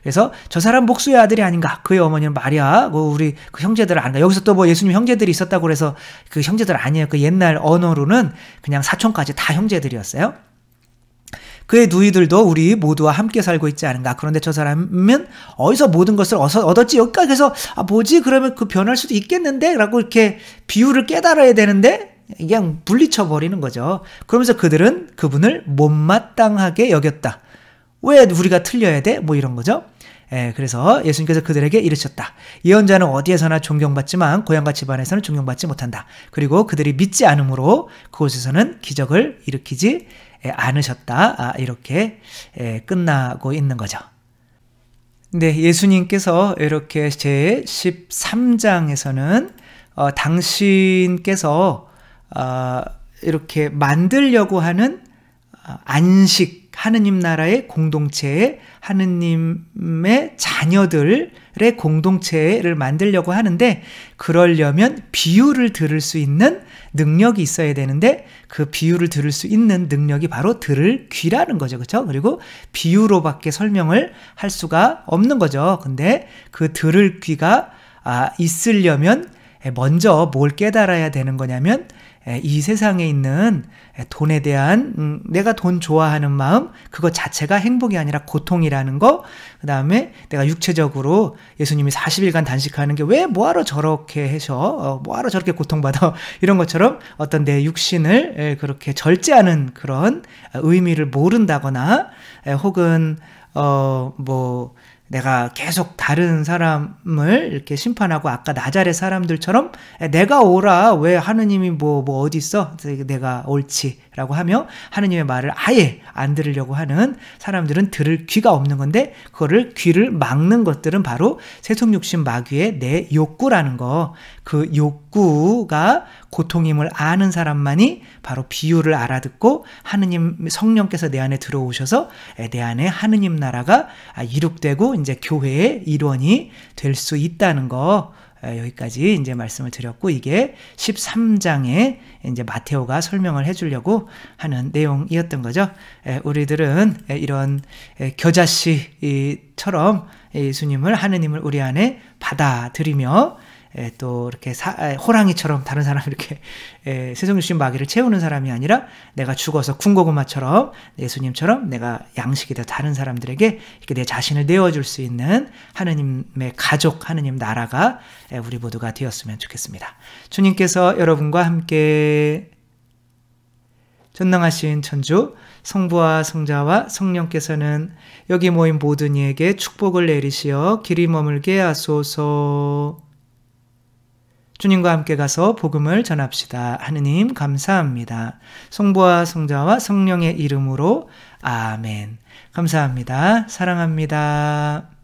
그래서 저 사람 목수의 아들이 아닌가? 그의 어머니는 마리아, 우리 그 형제들 아닌가? 여기서 또 뭐 예수님 형제들이 있었다고 그래서 그 형제들 아니에요. 그 옛날 언어로는 그냥 사촌까지 다 형제들이었어요. 그의 누이들도 우리 모두와 함께 살고 있지 않은가? 그런데 저 사람은 어디서 모든 것을 얻었지? 여기까지 해서 뭐지? 그러면 그 변할 수도 있겠는데? 라고 이렇게 비유를 깨달아야 되는데 그냥 물리쳐 버리는 거죠. 그러면서 그들은 그분을 못마땅하게 여겼다. 왜 우리가 틀려야 돼? 뭐 이런 거죠. 그래서 예수님께서 그들에게 이르셨다. 예언자는 어디에서나 존경받지만 고향과 집안에서는 존경받지 못한다. 그리고 그들이 믿지 않으므로 그곳에서는 기적을 일으키지 않으셨다. 이렇게 끝나고 있는 거죠. 근데 예수님께서 이렇게 제 13장에서는 당신께서 이렇게 만들려고 하는 안식, 하느님 나라의 공동체에 하느님의 자녀들의 공동체를 만들려고 하는데, 그러려면 비유를 들을 수 있는 능력이 있어야 되는데 그 비유를 들을 수 있는 능력이 바로 들을 귀라는 거죠. 그렇죠? 그리고 비유로밖에 설명을 할 수가 없는 거죠. 근데 그 들을 귀가 있으려면 먼저 뭘 깨달아야 되는 거냐면 이 세상에 있는 돈에 대한 내가 돈 좋아하는 마음, 그것 자체가 행복이 아니라 고통이라는 거. 그 다음에 내가 육체적으로 예수님이 40일간 단식하는 게 왜 뭐하러 저렇게 해서 뭐하러 저렇게 고통받아, 이런 것처럼 어떤 내 육신을 그렇게 절제하는 그런 의미를 모른다거나, 혹은 내가 계속 다른 사람을 이렇게 심판하고 아까 나자렛 사람들처럼 내가 오라, 왜 하느님이 뭐 어디 있어? 내가 옳지라고 하며 하느님의 말을 아예 안 들으려고 하는 사람들은 들을 귀가 없는 건데, 그거를 귀를 막는 것들은 바로 세속육신 마귀의 내 욕구라는 거. 그 욕구가 고통임을 아는 사람만이 바로 비유를 알아듣고 하느님 성령께서 내 안에 들어오셔서 내 안에 하느님 나라가 이룩되고 이제 교회의 일원이 될 수 있다는 거, 여기까지 이제 말씀을 드렸고, 이게 13장에 이제 마테오가 설명을 해주려고 하는 내용이었던 거죠. 우리들은 이런 겨자씨처럼 예수님을, 하느님을 우리 안에 받아들이며 또 이렇게 호랑이처럼 다른 사람 이렇게 세속육신 마귀를 채우는 사람이 아니라, 내가 죽어서 군고구마처럼 예수님처럼 내가 양식이 되어 다른 사람들에게 이렇게 내 자신을 내어줄 수 있는 하느님의 가족, 하느님 나라가 우리 모두가 되었으면 좋겠습니다. 주님께서 여러분과 함께 전능하신 천주 성부와 성자와 성령께서는 여기 모인 모든 이에게 축복을 내리시어 길이 머물게 하소서. 주님과 함께 가서 복음을 전합시다. 하느님 감사합니다. 성부와 성자와 성령의 이름으로 아멘. 감사합니다. 사랑합니다.